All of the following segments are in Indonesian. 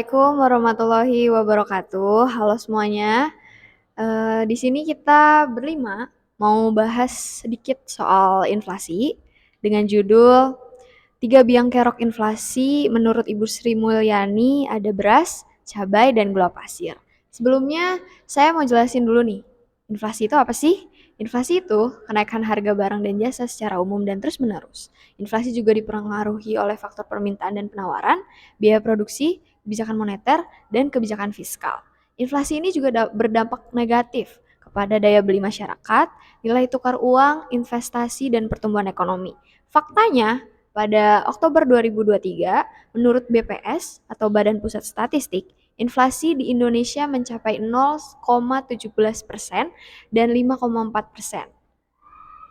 Assalamualaikum warahmatullahi wabarakatuh. Halo semuanya. Di sini kita berlima mau bahas sedikit soal inflasi dengan judul Tiga Biang Kerok Inflasi menurut Ibu Sri Mulyani ada beras, cabai, dan gula pasir. Sebelumnya saya mau jelasin dulu nih. Inflasi itu apa sih? Inflasi itu kenaikan harga barang dan jasa secara umum dan terus-menerus. Inflasi juga dipengaruhi oleh faktor permintaan dan penawaran, biaya produksi, kebijakan moneter, dan kebijakan fiskal. Inflasi ini juga berdampak negatif kepada daya beli masyarakat, nilai tukar uang, investasi, dan pertumbuhan ekonomi. Faktanya, pada Oktober 2023, menurut BPS atau Badan Pusat Statistik, inflasi di Indonesia mencapai 0,17% dan 5,4%.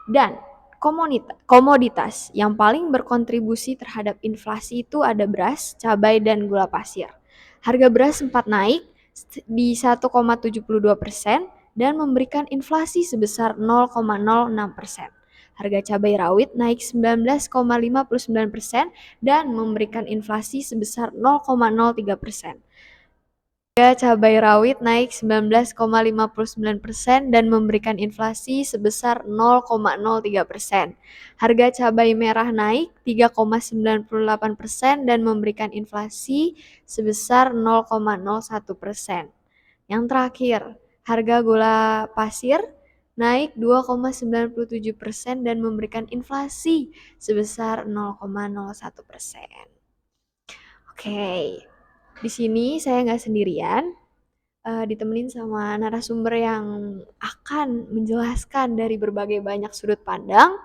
Dan komoditas yang paling berkontribusi terhadap inflasi itu ada beras, cabai, dan gula pasir. Harga beras sempat naik di 1,72% dan memberikan inflasi sebesar 0,06%. Harga cabai rawit naik 19,59% dan memberikan inflasi sebesar 0,03%. Harga cabai rawit naik 19,59% dan memberikan inflasi sebesar 0,03%. Harga cabai merah naik 3,98% dan memberikan inflasi sebesar 0,01%. Yang terakhir, harga gula pasir naik 2,97% dan memberikan inflasi sebesar 0,01%. Oke, di sini saya nggak sendirian, ditemenin sama narasumber yang akan menjelaskan dari berbagai banyak sudut pandang.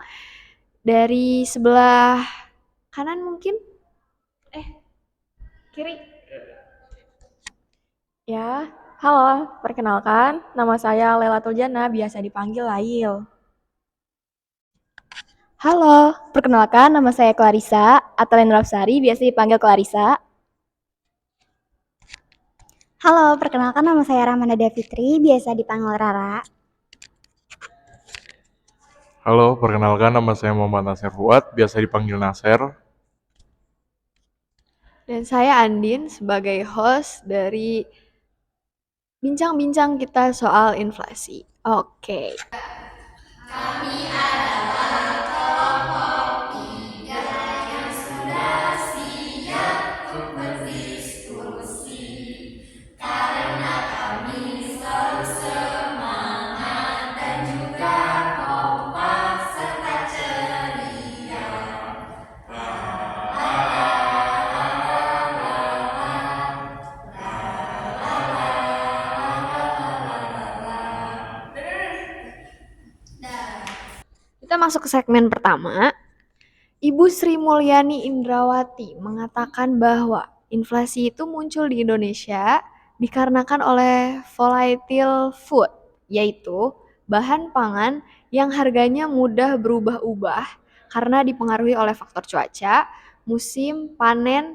Dari sebelah kanan mungkin? Kiri? Ya, halo, perkenalkan, nama saya Lela Tuljana, biasa dipanggil Lail. Halo, perkenalkan nama saya Clarissa, Atalen Rapsari, biasa dipanggil Clarissa. Halo, perkenalkan nama saya Ramanda Davitri, biasa dipanggil Rara. Halo, perkenalkan nama saya Muhammad Nasir Fuad, biasa dipanggil Nasir. Dan saya Andin sebagai host dari bincang-bincang kita soal inflasi. Oke. Kami adalah kelompok tiga yang sudah siap untuk berdiskusi. Karena kami selalu semangat dan juga kompak serta ceria. Kita masuk ke segmen pertama. Ibu Sri Mulyani Indrawati mengatakan bahwa inflasi itu muncul di Indonesia dikarenakan oleh volatile food, yaitu bahan pangan yang harganya mudah berubah-ubah karena dipengaruhi oleh faktor cuaca, musim panen,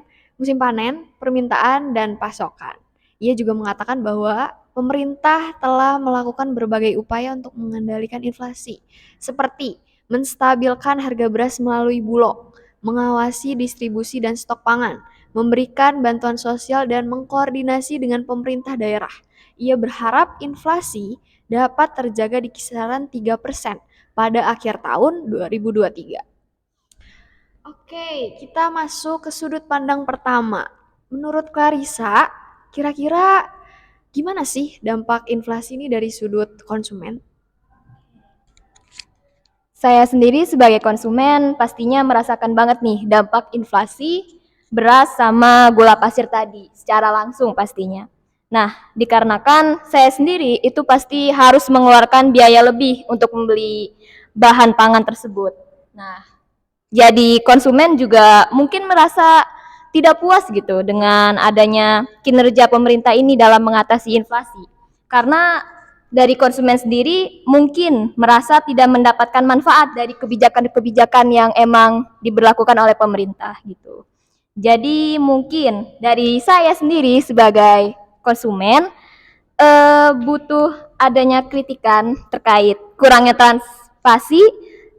permintaan, dan pasokan. Ia juga mengatakan bahwa pemerintah telah melakukan berbagai upaya untuk mengendalikan inflasi, seperti menstabilkan harga beras melalui Bulog, mengawasi distribusi dan stok pangan, memberikan bantuan sosial dan mengkoordinasi dengan pemerintah daerah. Ia berharap inflasi dapat terjaga di kisaran 3% pada akhir tahun 2023. Oke, kita masuk ke sudut pandang pertama. Menurut Clarissa, kira-kira gimana sih dampak inflasi ini dari sudut konsumen? Saya sendiri sebagai konsumen pastinya merasakan banget nih dampak inflasi beras sama gula pasir tadi secara langsung pastinya. Nah, dikarenakan saya sendiri itu pasti harus mengeluarkan biaya lebih untuk membeli bahan pangan tersebut. Nah, jadi konsumen juga mungkin merasa tidak puas gitu dengan adanya kinerja pemerintah ini dalam mengatasi inflasi. Karena dari konsumen sendiri mungkin merasa tidak mendapatkan manfaat dari kebijakan-kebijakan yang emang diberlakukan oleh pemerintah gitu. Jadi mungkin dari saya sendiri sebagai konsumen butuh adanya kritikan terkait kurangnya transparansi,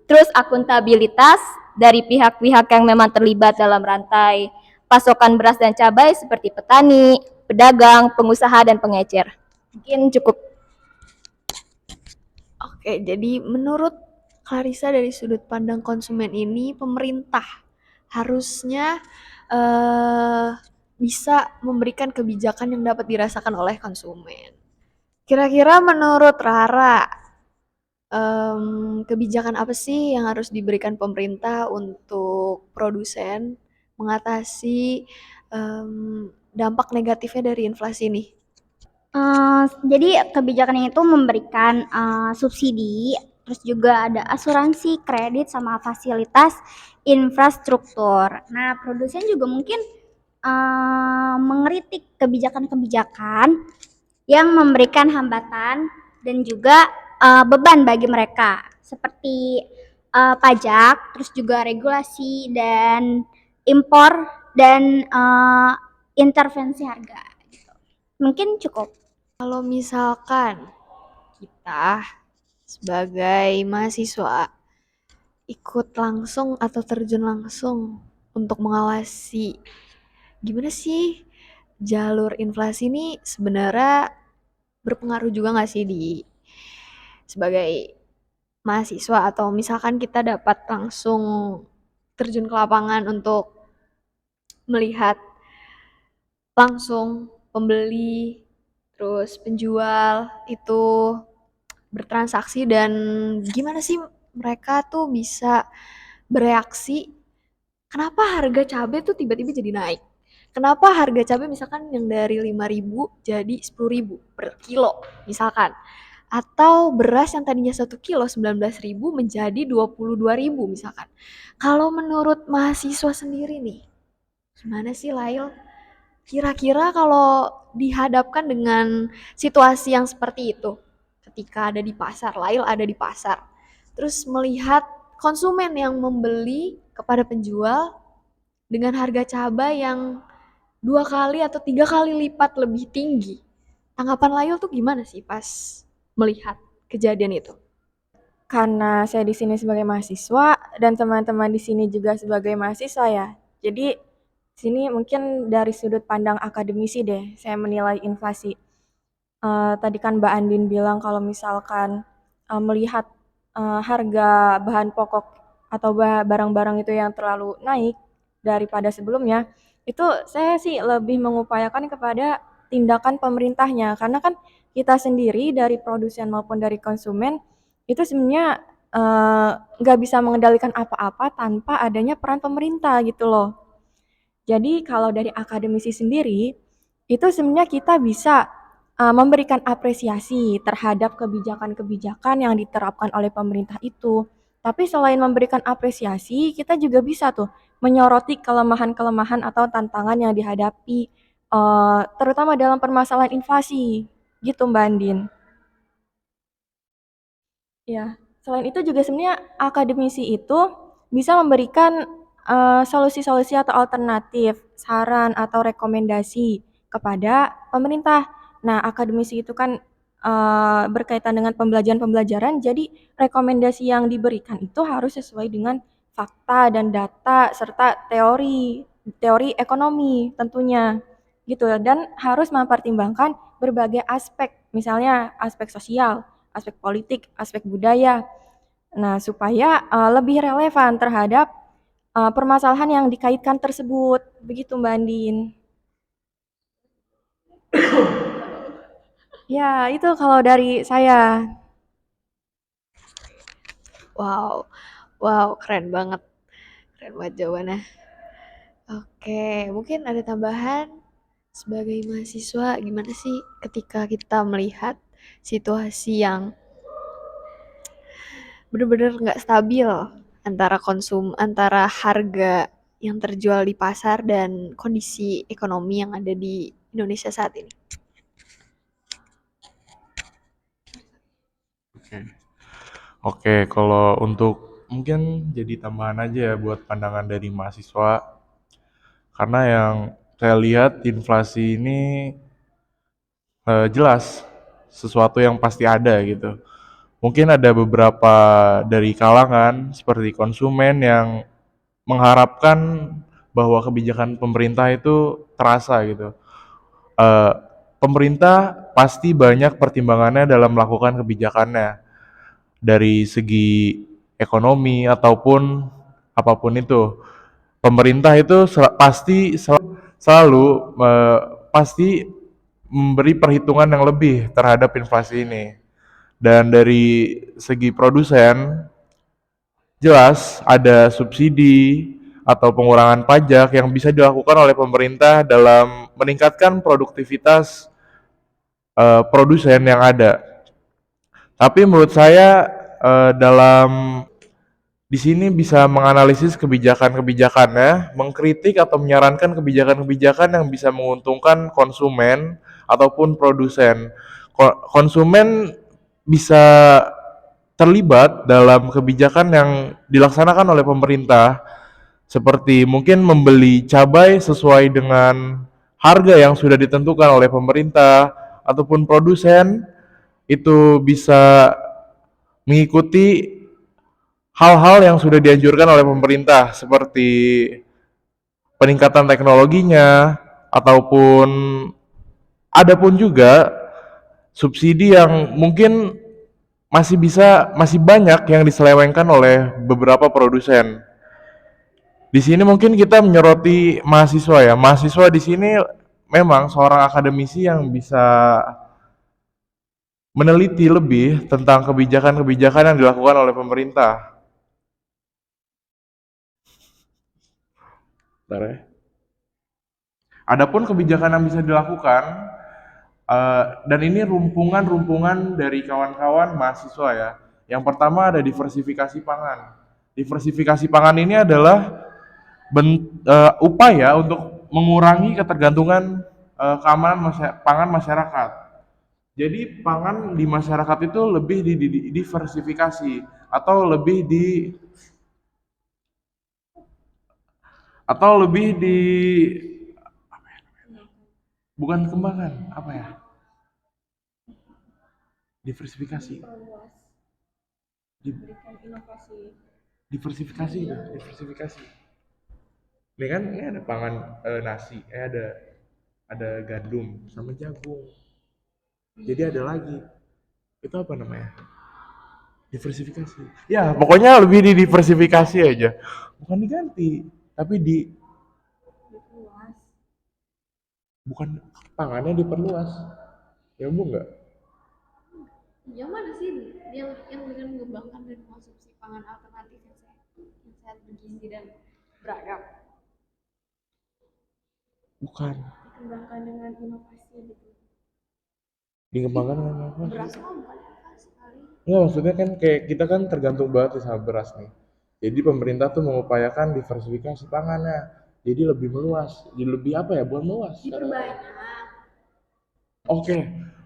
terus akuntabilitas dari pihak-pihak yang memang terlibat dalam rantai pasokan beras dan cabai seperti petani, pedagang, pengusaha, dan pengecer. Mungkin cukup. Oke, jadi menurut Clarissa dari sudut pandang konsumen ini, pemerintah harusnya bisa memberikan kebijakan yang dapat dirasakan oleh konsumen. Kira-kira menurut Rara, kebijakan apa sih yang harus diberikan pemerintah untuk produsen mengatasi dampak negatifnya dari inflasi ini? Jadi kebijakan itu memberikan subsidi, terus juga ada asuransi kredit sama fasilitas infrastruktur. Nah, produsen juga mungkin mengkritik kebijakan-kebijakan yang memberikan hambatan dan juga beban bagi mereka, seperti pajak, terus juga regulasi dan impor dan intervensi harga. Mungkin cukup. Kalau misalkan kita sebagai mahasiswa ikut langsung atau terjun langsung untuk mengawasi gimana sih jalur inflasi ini sebenarnya berpengaruh juga nggak sih di sebagai mahasiswa, atau misalkan kita dapat langsung terjun ke lapangan untuk melihat langsung pembeli terus penjual itu bertransaksi, dan gimana sih mereka tuh bisa bereaksi kenapa harga cabai tuh tiba-tiba jadi naik. Kenapa harga cabai misalkan yang dari 5.000 jadi 10.000 per kilo misalkan. Atau beras yang tadinya 1 kilo 19.000 menjadi 22.000 misalkan. Kalau menurut mahasiswa sendiri nih, gimana sih Lail? Kira-kira kalau dihadapkan dengan situasi yang seperti itu, ketika ada di pasar, Lail ada di pasar, terus melihat konsumen yang membeli kepada penjual dengan harga cabai yang 2 kali atau 3 kali lipat lebih tinggi. Tanggapan Lail tuh gimana sih pas melihat kejadian itu? Karena saya di sini sebagai mahasiswa dan teman-teman di sini juga sebagai mahasiswa ya. Jadi sini mungkin dari sudut pandang akademisi deh saya menilai inflasi. Tadi kan Mbak Andin bilang kalau misalkan melihat harga bahan pokok atau barang-barang itu yang terlalu naik daripada sebelumnya, itu saya sih lebih mengupayakan kepada tindakan pemerintahnya, karena kan kita sendiri dari produsen maupun dari konsumen itu sebenarnya nggak bisa mengendalikan apa-apa tanpa adanya peran pemerintah gitu loh. Jadi kalau dari akademisi sendiri, itu sebenarnya kita bisa memberikan apresiasi terhadap kebijakan-kebijakan yang diterapkan oleh pemerintah itu. Tapi selain memberikan apresiasi, kita juga bisa tuh menyoroti kelemahan-kelemahan atau tantangan yang dihadapi, terutama dalam permasalahan inflasi, gitu Mbak Andin. Ya, selain itu juga sebenarnya akademisi itu bisa memberikan solusi-solusi atau alternatif, saran atau rekomendasi kepada pemerintah. Nah, akademisi itu kan berkaitan dengan pembelajaran-pembelajaran, jadi rekomendasi yang diberikan itu harus sesuai dengan fakta dan data serta teori ekonomi tentunya gitu, dan harus mempertimbangkan berbagai aspek, misalnya aspek sosial, aspek politik, aspek budaya. Nah, supaya lebih relevan terhadap permasalahan yang dikaitkan tersebut. Begitu Mbak Andin. Ya, itu kalau dari saya. Wow, wow, keren banget jawabannya. Oke, mungkin ada tambahan sebagai mahasiswa, gimana sih ketika kita melihat situasi yang bener-bener nggak stabil antara harga yang terjual di pasar dan kondisi ekonomi yang ada di Indonesia saat ini? Oke, kalau untuk mungkin jadi tambahan aja ya buat pandangan dari mahasiswa, karena yang saya lihat inflasi ini jelas sesuatu yang pasti ada gitu. Mungkin ada beberapa dari kalangan seperti konsumen yang mengharapkan bahwa kebijakan pemerintah itu terasa gitu. Eh, Pemerintah pasti banyak pertimbangannya dalam melakukan kebijakannya dari segi ekonomi ataupun apapun itu. Pemerintah itu selalu pasti memberi perhitungan yang lebih terhadap inflasi ini. Dan dari segi produsen, jelas ada subsidi atau pengurangan pajak yang bisa dilakukan oleh pemerintah dalam meningkatkan produktivitas produsen yang ada. Tapi menurut saya dalam di sini bisa menganalisis kebijakan-kebijakannya, mengkritik atau menyarankan kebijakan-kebijakan yang bisa menguntungkan konsumen ataupun produsen. Konsumen bisa terlibat dalam kebijakan yang dilaksanakan oleh pemerintah, seperti mungkin membeli cabai sesuai dengan harga yang sudah ditentukan oleh pemerintah, ataupun produsen itu bisa mengikuti hal-hal yang sudah dianjurkan oleh pemerintah seperti peningkatan teknologinya ataupun ada pun juga subsidi yang mungkin masih banyak yang diselewengkan oleh beberapa produsen. Di sini mungkin kita menyoroti mahasiswa ya. Mahasiswa di sini memang seorang akademisi yang bisa meneliti lebih tentang kebijakan-kebijakan yang dilakukan oleh pemerintah. Bentar ya. Adapun kebijakan yang bisa dilakukan, dan ini rumpungan dari kawan-kawan mahasiswa ya. Yang pertama ada diversifikasi pangan. Diversifikasi pangan ini adalah upaya untuk mengurangi ketergantungan keamanan pangan masyarakat. Jadi pangan di masyarakat itu lebih diversifikasi atau lebih di bukan kembangan, apa ya? Diversifikasi. Diversifikasi. Ini kan ini ada pangan nasi, ada gandum sama jagung. Jadi ada lagi. Itu apa namanya? Diversifikasi. Ya, pokoknya lebih diversifikasi aja. Bukan diganti, tapi bukan pangannya diperluas. Ya bu enggak? Yang mana sih yang dengan mengembangkan dan konsumsi pangan alternatif yang sehat, bergizi dan beragam? Bukan. Dikembangkan dengan inovasi gitu. Dikembangkan dengan apa? Beras mah bukan inovasi kali. Enggak, maksudnya kan kayak kita kan tergantung banget sama beras nih. Jadi pemerintah tuh mengupayakan diversifikasi pangannya. Jadi lebih meluas. Jadi lebih apa ya? Bukan meluas. Diperbanyak. Oke.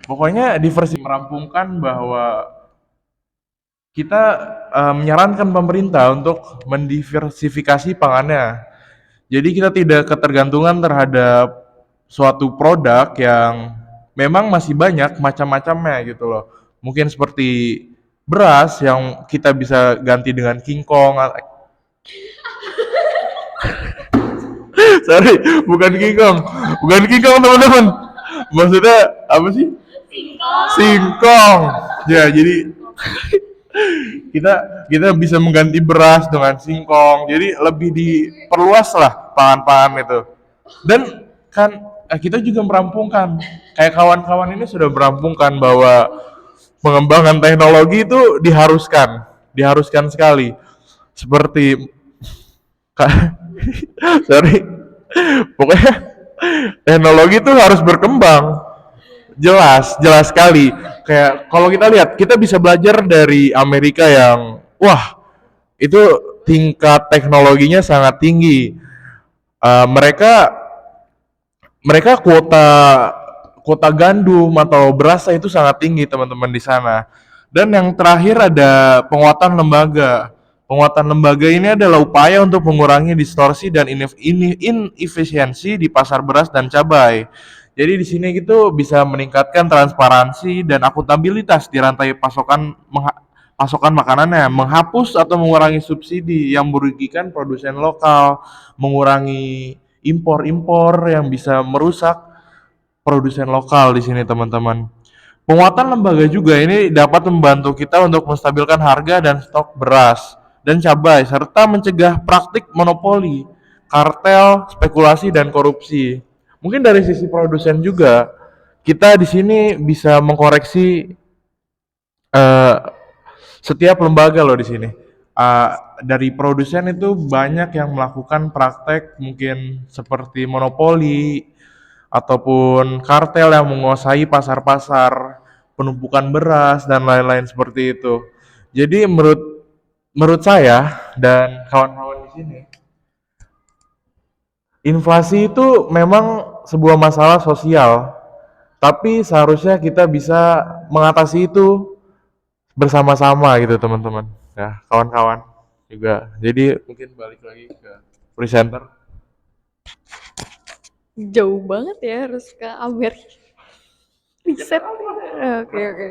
Pokoknya merampungkan bahwa kita menyarankan pemerintah untuk mendiversifikasi pangannya. Jadi kita tidak ketergantungan terhadap suatu produk yang memang masih banyak macam-macamnya gitu loh. Mungkin seperti beras yang kita bisa ganti dengan kingkong. Sorry, bukan kingkong teman-teman. Maksudnya apa sih? Singkong. Ya, jadi kita bisa mengganti beras dengan singkong. Jadi lebih diperluas lah pangan-pangan itu. Dan kan kita juga merampungkan, kayak kawan-kawan ini sudah merampungkan bahwa pengembangan teknologi itu diharuskan sekali. Seperti sorry, pokoknya teknologi itu harus berkembang. Jelas sekali. Kayak kalau kita lihat, kita bisa belajar dari Amerika yang wah, itu tingkat teknologinya sangat tinggi. Mereka kuota gandum atau beras itu sangat tinggi teman-teman di sana. Dan yang terakhir ada penguatan lembaga. Penguatan lembaga ini adalah upaya untuk mengurangi distorsi dan inefisiensi di pasar beras dan cabai. Jadi di sini gitu bisa meningkatkan transparansi dan akuntabilitas di rantai pasokan pasokan makanannya, menghapus atau mengurangi subsidi yang merugikan produsen lokal, mengurangi impor-impor yang bisa merusak produsen lokal di sini teman-teman. Penguatan lembaga juga ini dapat membantu kita untuk menstabilkan harga dan stok beras dan cabai serta mencegah praktik monopoli, kartel, spekulasi dan korupsi. Mungkin dari sisi produsen juga kita di sini bisa mengkoreksi eh, setiap lembaga loh di sini. Eh, dari produsen itu banyak yang melakukan praktek mungkin seperti monopoli ataupun kartel yang menguasai pasar-pasar, penumpukan beras dan lain-lain seperti itu. Jadi menurut saya dan kawan-kawan di sini, inflasi itu memang sebuah masalah sosial, tapi seharusnya kita bisa mengatasi itu bersama-sama gitu teman-teman. Ya, kawan-kawan juga. Jadi mungkin balik lagi ke presenter. Jauh banget ya harus ke Amerika. Riset. Oke, oke.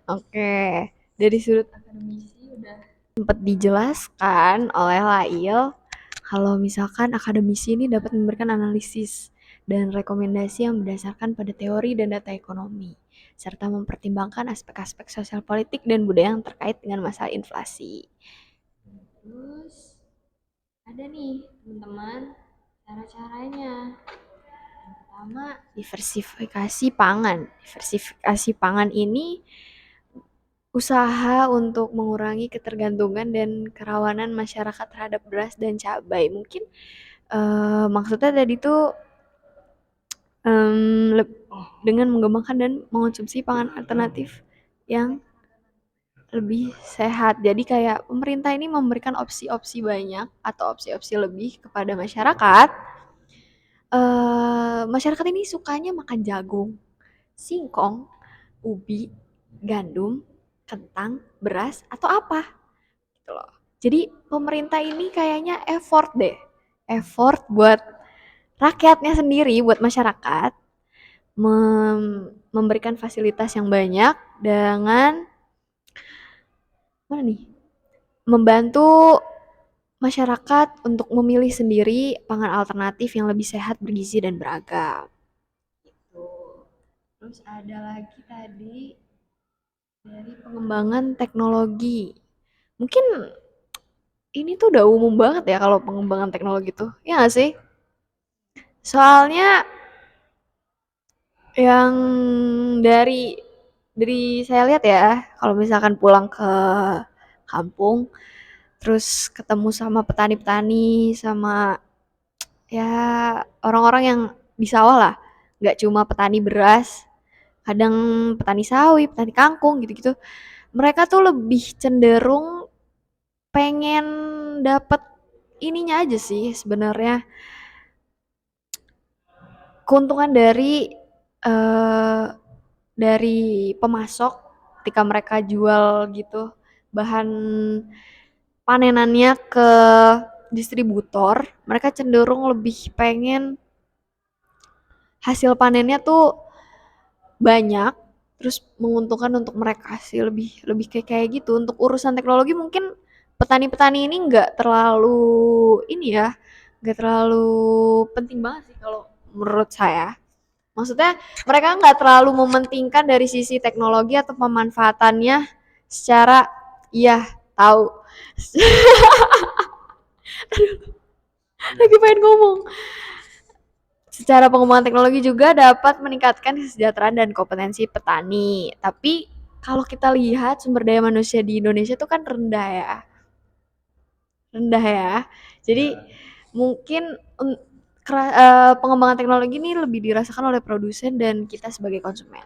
Oke, dari sudut akademisi udah sempat dijelaskan oleh Lail kalau misalkan akademisi ini dapat memberikan analisis dan rekomendasi yang berdasarkan pada teori dan data ekonomi, serta mempertimbangkan aspek-aspek sosial politik dan budaya yang terkait dengan masalah inflasi. Terus ada nih teman-teman cara-caranya. Yang pertama, diversifikasi pangan. Diversifikasi pangan ini usaha untuk mengurangi ketergantungan dan kerawanan masyarakat terhadap beras dan cabai. Mungkin maksudnya tadi tuh dengan mengembangkan dan mengonsumsi pangan alternatif yang lebih sehat. Jadi kayak pemerintah ini memberikan opsi-opsi banyak atau opsi-opsi lebih kepada masyarakat. Masyarakat ini sukanya makan jagung, singkong, ubi, gandum, kentang, beras, atau apa gitu loh. Jadi pemerintah ini kayaknya effort buat rakyatnya sendiri, buat masyarakat, memberikan fasilitas yang banyak dengan mana nih? Membantu masyarakat untuk memilih sendiri pangan alternatif yang lebih sehat, bergizi dan beragam. Gitu. Terus ada lagi tadi dari pengembangan teknologi. Mungkin ini tuh udah umum banget ya kalau pengembangan teknologi tuh. Ya nggak sih? Soalnya yang dari saya lihat ya, kalau misalkan pulang ke kampung, terus ketemu sama petani-petani, sama ya orang-orang yang di sawah lah, nggak cuma petani beras, kadang petani sawi, petani kangkung gitu-gitu. Mereka tuh lebih cenderung pengen dapet ininya aja sih sebenarnya, keuntungan dari pemasok ketika mereka jual gitu bahan panenannya ke distributor, mereka cenderung lebih pengen hasil panennya tuh banyak, terus menguntungkan untuk mereka sih, lebih lebih kayak gitu. Untuk urusan teknologi mungkin petani-petani ini nggak terlalu ini ya, nggak terlalu penting banget sih kalau menurut saya. Maksudnya mereka nggak terlalu mementingkan dari sisi teknologi atau pemanfaatannya secara iya tahu. Lagi pengen ngomong. Secara pengembangan teknologi juga dapat meningkatkan kesejahteraan dan kompetensi petani. Tapi kalau kita lihat sumber daya manusia di Indonesia itu kan rendah ya. Rendah ya. Jadi mungkin pengembangan teknologi ini lebih dirasakan oleh produsen dan kita sebagai konsumen.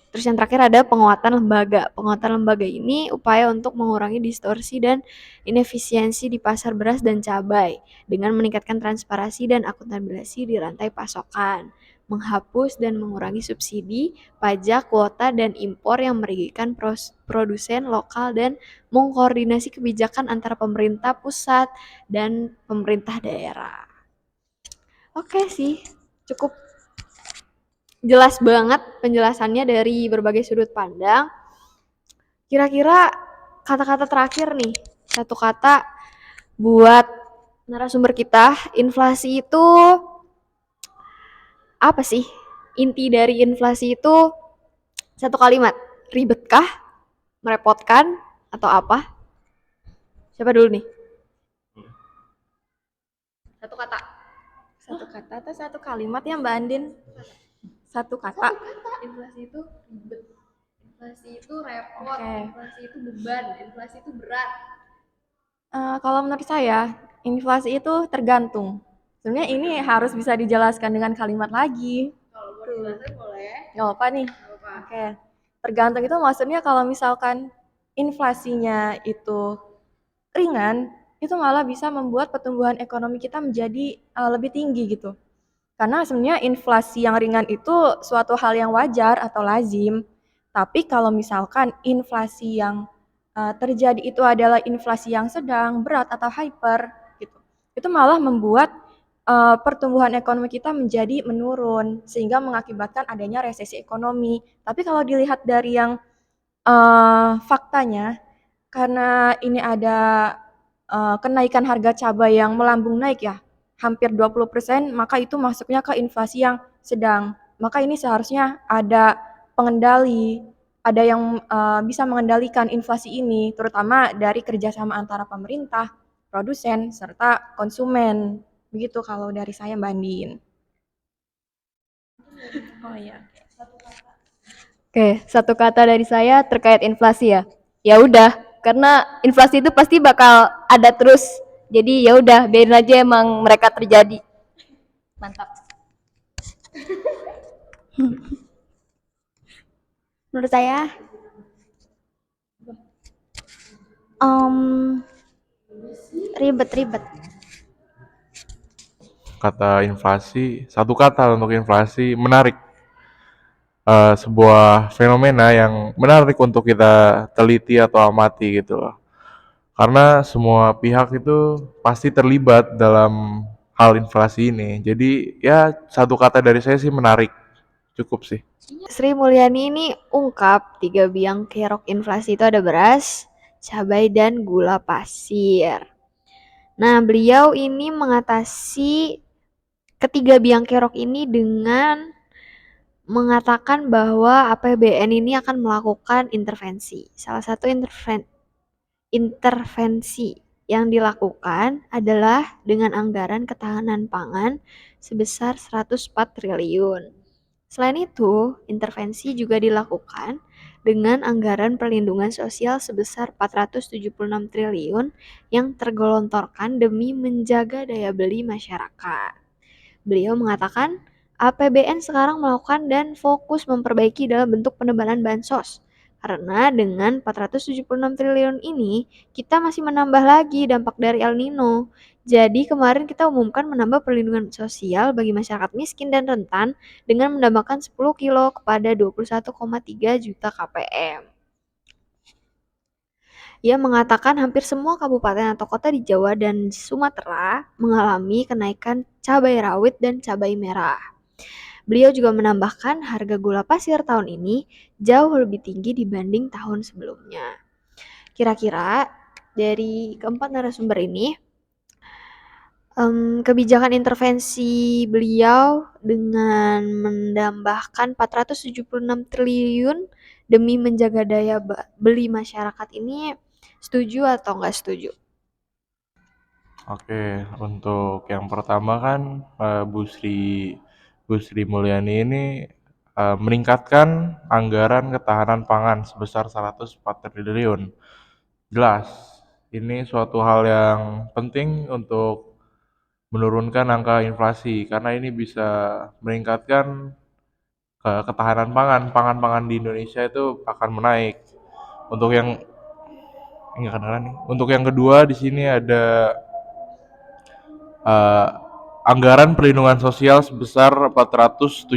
Terus yang terakhir ada penguatan lembaga. Penguatan lembaga ini upaya untuk mengurangi distorsi dan inefisiensi di pasar beras dan cabai dengan meningkatkan transparansi dan akuntabilitas di rantai pasokan, menghapus dan mengurangi subsidi, pajak, kuota, dan impor yang merugikan produsen lokal dan mengkoordinasi kebijakan antara pemerintah pusat dan pemerintah daerah. Oke sih, cukup jelas banget penjelasannya dari berbagai sudut pandang. Kira-kira kata-kata terakhir nih, satu kata buat narasumber kita, inflasi itu apa sih? Inti dari inflasi itu satu kalimat, ribetkah, merepotkan, atau apa? Siapa dulu nih? Satu kata. Satu kata atau satu kalimat ya Mbak Andin? Satu kata. Inflasi itu ribet. Inflasi itu repot. Oke. Inflasi itu beban. Inflasi itu berat. Kalau menurut saya, inflasi itu tergantung. Sebenarnya ini harus bisa dijelaskan dengan kalimat lagi. Kalau mau dijelasin boleh. Nggak apa nih? Nggak apa. Oke. Tergantung itu maksudnya kalau misalkan inflasinya itu ringan, itu malah bisa membuat pertumbuhan ekonomi kita menjadi lebih tinggi gitu. Karena sebenarnya inflasi yang ringan itu suatu hal yang wajar atau lazim. Tapi kalau misalkan inflasi yang terjadi itu adalah inflasi yang sedang, berat atau hyper gitu. Itu malah membuat pertumbuhan ekonomi kita menjadi menurun sehingga mengakibatkan adanya resesi ekonomi. Tapi kalau dilihat dari yang faktanya, karena ini ada kenaikan harga cabai yang melambung naik ya, hampir 20%, maka itu masuknya ke inflasi yang sedang. Maka ini seharusnya ada pengendali, ada yang bisa mengendalikan inflasi ini, terutama dari kerjasama antara pemerintah, produsen, serta konsumen. Begitu kalau dari saya Mbak Andin. Oh iya. Oke, satu kata dari saya terkait inflasi ya. Ya udah, karena inflasi itu pasti bakal ada terus. Jadi ya udah, biarin aja emang mereka terjadi. Mantap. Menurut saya, ribet-ribet. Kata inflasi, satu kata untuk inflasi, menarik. Sebuah fenomena yang menarik untuk kita teliti atau amati gitu loh. Karena semua pihak itu pasti terlibat dalam hal inflasi ini. Jadi ya satu kata dari saya sih menarik. Cukup sih. Sri Mulyani ini ungkap 3 biang kerok inflasi itu ada beras, cabai, dan gula pasir. Nah, beliau ini mengatasi ketiga biang kerok ini dengan mengatakan bahwa APBN ini akan melakukan intervensi. Salah satu intervensi yang dilakukan adalah dengan anggaran ketahanan pangan sebesar 104 triliun. Selain itu, intervensi juga dilakukan dengan anggaran perlindungan sosial sebesar 476 triliun yang tergelontorkan demi menjaga daya beli masyarakat. Beliau mengatakan APBN sekarang melakukan dan fokus memperbaiki dalam bentuk penebalan bansos. Karena dengan 476 triliun ini, kita masih menambah lagi dampak dari El Nino. Jadi kemarin kita umumkan menambah perlindungan sosial bagi masyarakat miskin dan rentan dengan menambahkan 10 kilo kepada 21,3 juta KPM. Ia mengatakan hampir semua kabupaten atau kota di Jawa dan Sumatera mengalami kenaikan cabai rawit dan cabai merah. Beliau juga menambahkan harga gula pasir tahun ini jauh lebih tinggi dibanding tahun sebelumnya. Kira-kira dari keempat narasumber ini, kebijakan intervensi beliau dengan menambahkan 476 triliun demi menjaga daya beli masyarakat ini setuju atau nggak setuju? Oke, untuk yang pertama kan Bu Sri Mulyani ini meningkatkan anggaran ketahanan pangan sebesar 104 triliun. Jelas, ini suatu hal yang penting untuk menurunkan angka inflasi karena ini bisa meningkatkan ketahanan pangan di Indonesia itu akan menaik. Untuk yang enggak kedengeran nih. Untuk yang kedua di sini ada eh, anggaran perlindungan sosial sebesar 476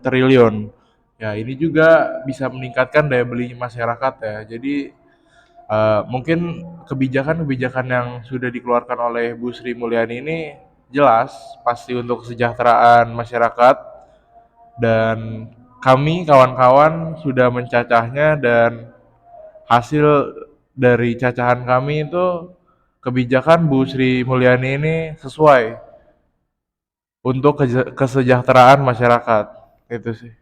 triliun. Ya, ini juga bisa meningkatkan daya beli masyarakat ya. Jadi mungkin kebijakan-kebijakan yang sudah dikeluarkan oleh Bu Sri Mulyani ini jelas pasti untuk kesejahteraan masyarakat dan kami kawan-kawan sudah mencacahnya dan hasil dari cacahan kami itu kebijakan Bu Sri Mulyani ini sesuai untuk kesejahteraan masyarakat. Itu sih.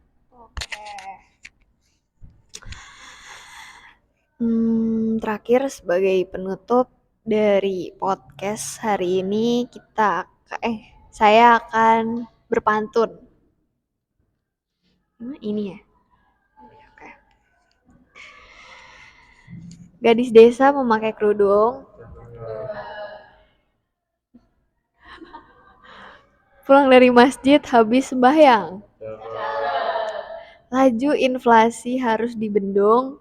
Terakhir sebagai penutup dari podcast hari ini saya akan berpantun. Ini ya. Oke. Gadis desa memakai kerudung. Pulang dari masjid habis sembahyang. Laju inflasi harus dibendung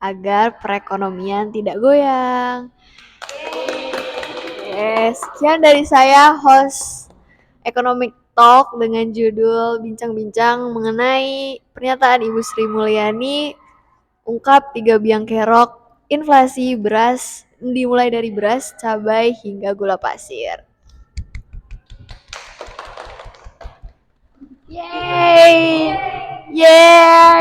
agar perekonomian tidak goyang. Sekian dari saya, host Economic Talk dengan judul bincang-bincang mengenai pernyataan Ibu Sri Mulyani, ungkap 3 biang kerok inflasi beras, dimulai dari beras, cabai, hingga gula pasir. Yeay! Yeah!